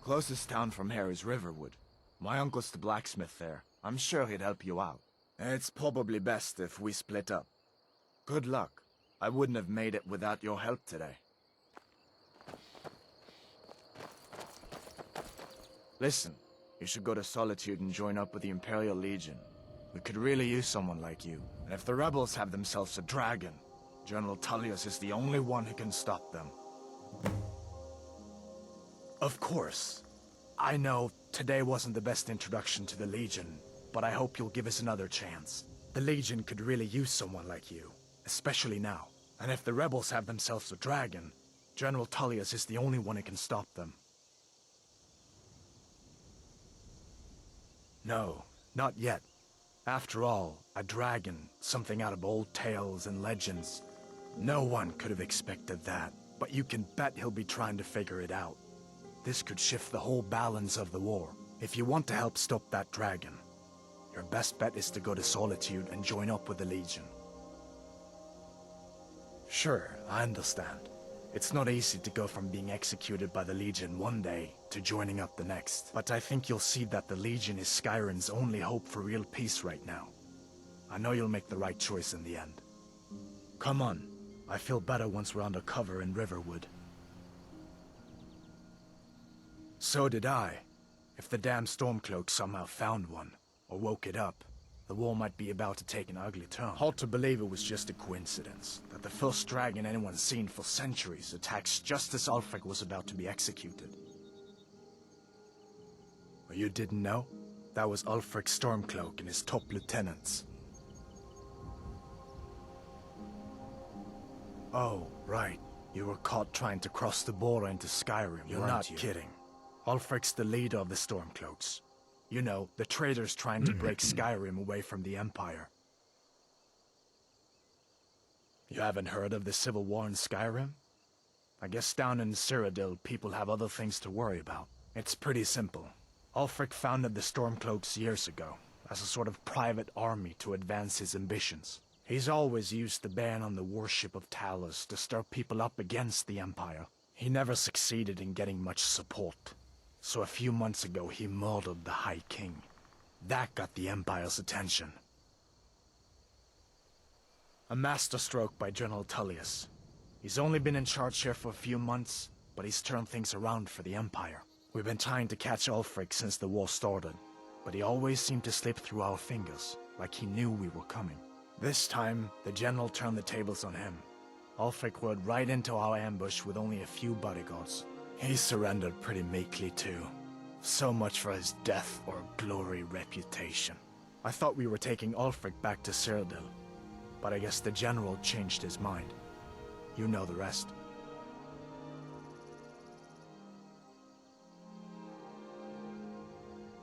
Closest town from here is Riverwood. My uncle's the blacksmith there. I'm sure he'd help you out. It's probably best if we split up. Good luck. I wouldn't have made it without your help today. Listen, you should go to Solitude and join up with the Imperial Legion. We could really use someone like you. And if the rebels have themselves a dragon, General Tullius is the only one who can stop them. Of course. I know today wasn't the best introduction to the Legion, but I hope you'll give us another chance. The Legion could really use someone like you, especially now. And if the rebels have themselves a dragon, General Tullius is the only one who can stop them. No, not yet. After all, a dragon, something out of old tales and legends. No one could have expected that, but you can bet he'll be trying to figure it out. This could shift the whole balance of the war. If you want to help stop that dragon, your best bet is to go to Solitude and join up with the Legion. Sure, I understand. It's not easy to go from being executed by the Legion one day to joining up the next, but I think you'll see that the Legion is Skyrim's only hope for real peace right now. I know you'll make the right choice in the end. Come on, I feel better once we're under cover in Riverwood. So did I. If the damn Stormcloak somehow found one, or woke it up, the war might be about to take an ugly turn. Hard to believe it was just a coincidence, that the first dragon anyone's seen for centuries attacks just as Ulfric was about to be executed. Or you didn't know? That was Ulfric's Stormcloak and his top lieutenants. Oh, right. You were caught trying to cross the border into Skyrim, You're not kidding. Ulfric's the leader of the Stormcloaks. You know, the traitors trying to break Skyrim away from the Empire. You haven't heard of the Civil War in Skyrim? I guess down in Cyrodiil, people have other things to worry about. It's pretty simple. Ulfric founded the Stormcloaks years ago, as a sort of private army to advance his ambitions. He's always used the ban on the worship of Talos to stir people up against the Empire. He never succeeded in getting much support. So a few months ago, he murdered the High King. That got the Empire's attention. A masterstroke by General Tullius. He's only been in charge here for a few months, but he's turned things around for the Empire. We've been trying to catch Ulfric since the war started, but he always seemed to slip through our fingers, like he knew we were coming. This time, the General turned the tables on him. Ulfric rode right into our ambush with only a few bodyguards. He surrendered pretty meekly too. So much for his death or glory reputation. I thought we were taking Ulfric back to Cyrodiil, but I guess the General changed his mind. You know the rest.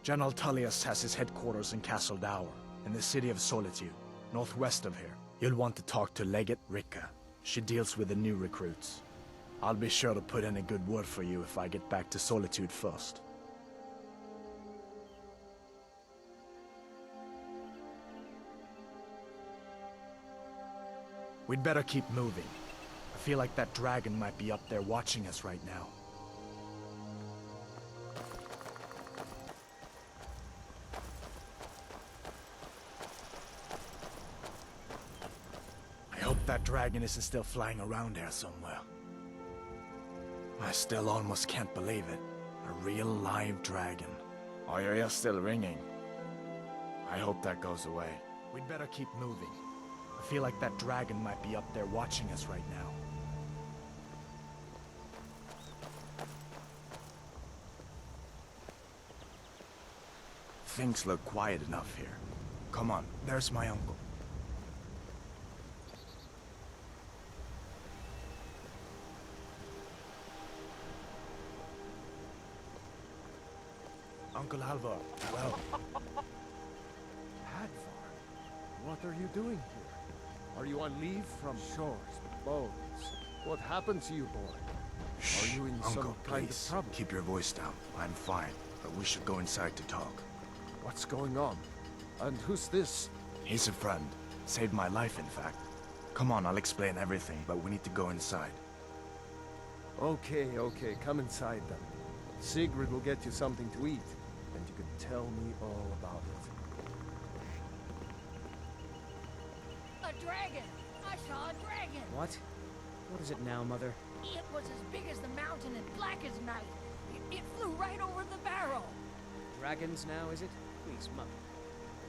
General Tullius has his headquarters in Castle Dower, in the city of Solitude, northwest of here. You'll want to talk to Legate Ricka. She deals with the new recruits. I'll be sure to put in a good word for you if I get back to Solitude first. We'd better keep moving. I feel like that dragon might be up there watching us right now. I hope that dragon isn't still flying around here somewhere. I still almost can't believe it. A real live dragon. Oh, your ear's still ringing. I hope that goes away. We'd better keep moving. I feel like that dragon might be up there watching us right now. Things look quiet enough here. Come on, there's my uncle. Uncle Alvor, well... Hadvar, what are you doing here? Are you on leave from shores, boats? What happened to you, boy? Shh, are you in Uncle, some kind please, of trouble? keep your voice down. I'm fine, but we should go inside to talk. What's going on? And who's this? He's a friend. Saved my life, in fact. Come on, I'll explain everything, but we need to go inside. Okay, come inside then. Sigrid will get you something to eat, and you can tell me all about it. A dragon! I saw a dragon! What? What is it now, Mother? It was as big as the mountain and black as night. It flew right over the barrel. Dragons now, is it? Please, Mother.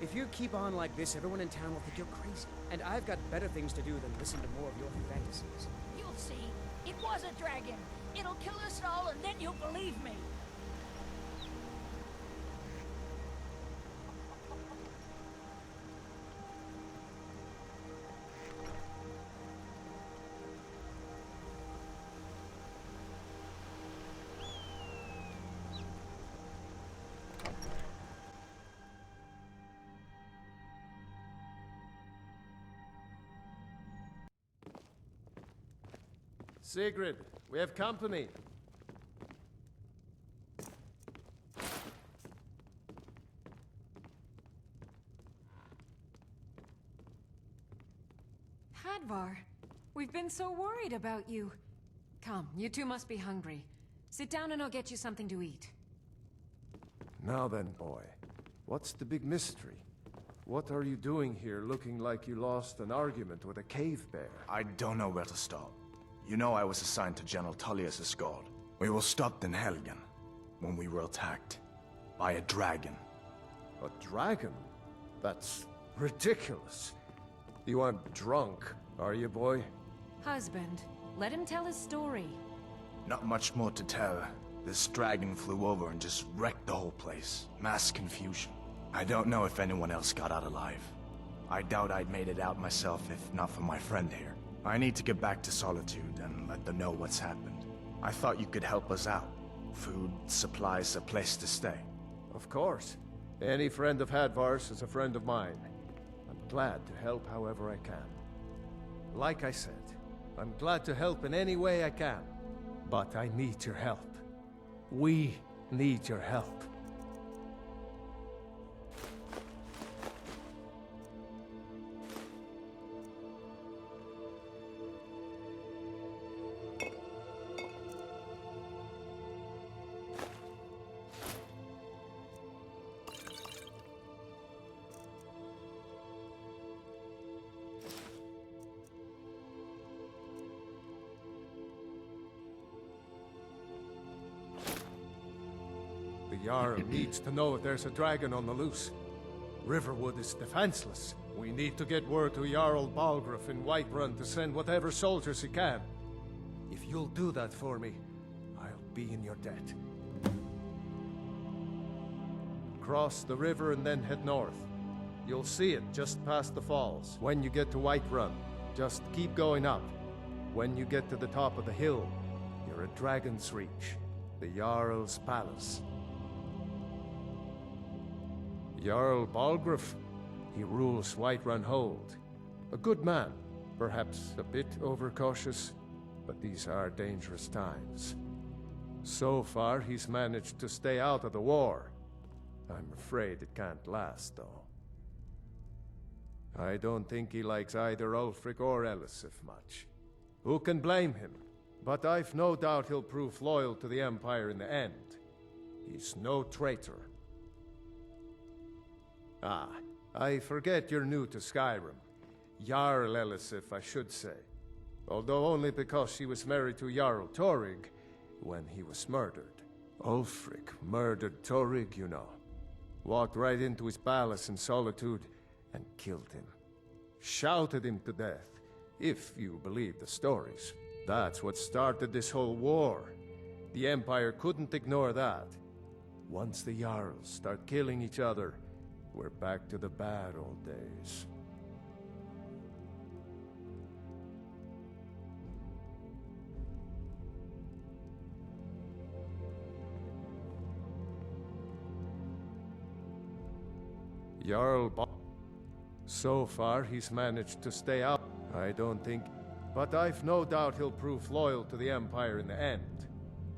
If you keep on like this, everyone in town will think you're crazy. And I've got better things to do than listen to more of your fantasies. You'll see. It was a dragon. It'll kill us all, and then you'll believe me. Sigrid, we have company. Hadvar, we've been so worried about you. Come, you two must be hungry. Sit down and I'll get you something to eat. Now then, boy, what's the big mystery? What are you doing here looking like you lost an argument with a cave bear? I don't know where to start. You know I was assigned to General Tullius' guard. We were stopped in Helgen when we were attacked by a dragon. A dragon? That's ridiculous. You aren't drunk, are you, boy? Husband, let him tell his story. Not much more to tell. This dragon flew over and just wrecked the whole place. Mass confusion. I don't know if anyone else got out alive. I doubt I'd made it out myself if not for my friend here. I need to get back to Solitude and let them know what's happened. I thought you could help us out. Food, supplies, a place to stay. Of course. Any friend of Hadvar's is a friend of mine. I'm glad to help however I can. Like I said, I'm glad to help in any way I can. But I need your help. We need your help. The Jarl needs to know if there's a dragon on the loose. Riverwood is defenseless. We need to get word to Jarl Balgruuf in Whiterun to send whatever soldiers he can. If you'll do that for me, I'll be in your debt. Cross the river and then head north. You'll see it just past the falls. When you get to Whiterun, just keep going up. When you get to the top of the hill, you're at Dragon's Reach, the Jarl's palace. Jarl Balgruuf, he rules Whiterun Hold. A good man, perhaps a bit overcautious, but these are dangerous times. So far, he's managed to stay out of the war. I'm afraid it can't last, though. I don't think he likes either Ulfric or Elisif much. Who can blame him? But I've no doubt he'll prove loyal to the Empire in the end. He's no traitor. Ah, I forget you're new to Skyrim. Jarl Elisif, I should say. Although only because she was married to Jarl Torrig when he was murdered. Ulfric murdered Torrig, you know. Walked right into his palace in Solitude and killed him. Shouted him to death, if you believe the stories. That's what started this whole war. The Empire couldn't ignore that. Once the Jarls start killing each other, we're back to the bad old days. So far, he's managed to stay out. I don't think... But I've no doubt he'll prove loyal to the Empire in the end.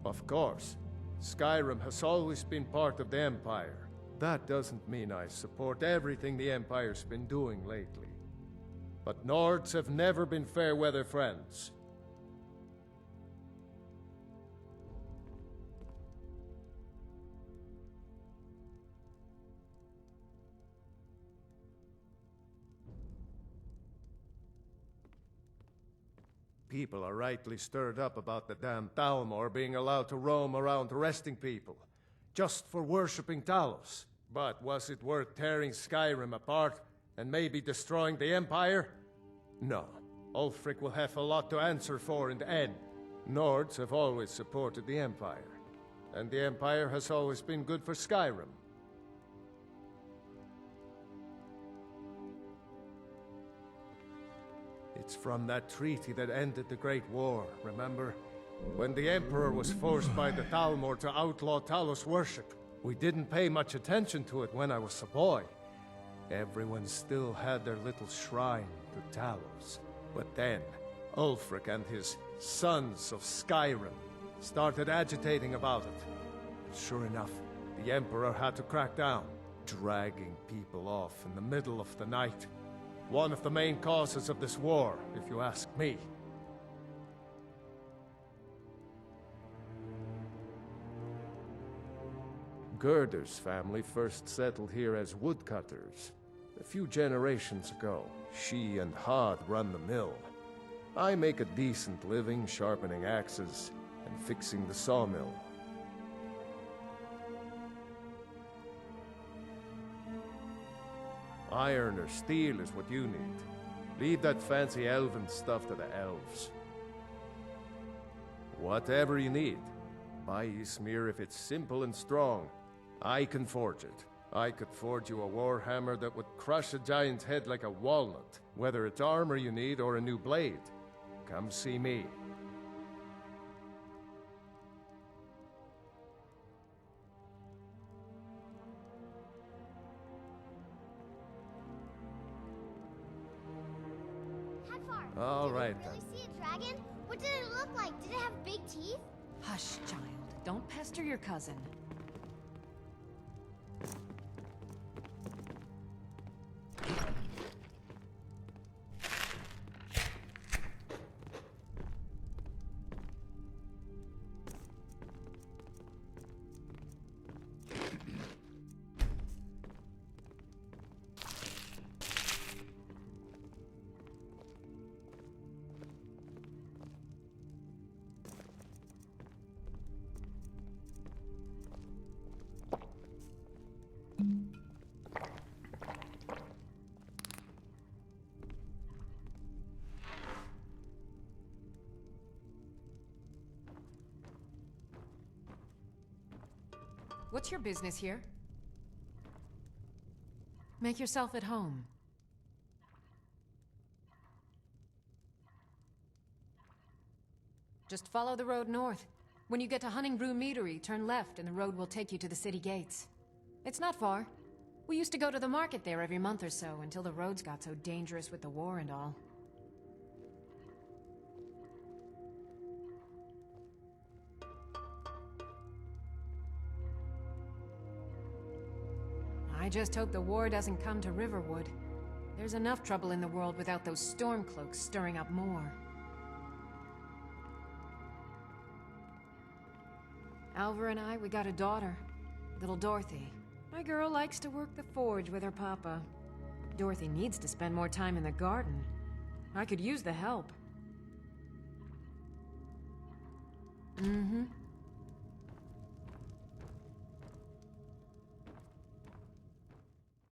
Of course, Skyrim has always been part of the Empire. That doesn't mean I support everything the Empire's been doing lately. But Nords have never been fair-weather friends. People are rightly stirred up about the damn Thalmor being allowed to roam around arresting people, just for worshipping Talos. But was it worth tearing Skyrim apart and maybe destroying the Empire? No. Ulfric will have a lot to answer for in the end. Nords have always supported the Empire, and the Empire has always been good for Skyrim. It's from that treaty that ended the Great War, remember? When the Emperor was forced by the Thalmor to outlaw Talos worship. We didn't pay much attention to it when I was a boy. Everyone still had their little shrine to Talos. But then, Ulfric and his Sons of Skyrim started agitating about it. And sure enough, the Emperor had to crack down, dragging people off in the middle of the night. One of the main causes of this war, if you ask me. Gerder's family first settled here as woodcutters. A few generations ago, she and Had run the mill. I make a decent living sharpening axes and fixing the sawmill. Iron or steel is what you need. Leave that fancy elven stuff to the elves. Whatever you need. Buy Ysmir if it's simple and strong. I can forge it. I could forge you a warhammer that would crush a giant's head like a walnut. Whether it's armor you need or a new blade, come see me. Hadvar, All right, did you really see a dragon? What did it look like? Did it have big teeth? Hush, child. Don't pester your cousin. What's your business here? Make yourself at home. Just follow the road north. When you get to Hunningbrew Meadery, turn left and the road will take you to the city gates. It's not far. We used to go to the market there every month or so until the roads got so dangerous with the war and all. I just hope the war doesn't come to Riverwood. There's enough trouble in the world without those Stormcloaks stirring up more. Alvor and I, we got a daughter, little Dorothy. My girl likes to work the forge with her papa. Dorothy needs to spend more time in the garden. I could use the help. Mm-hmm.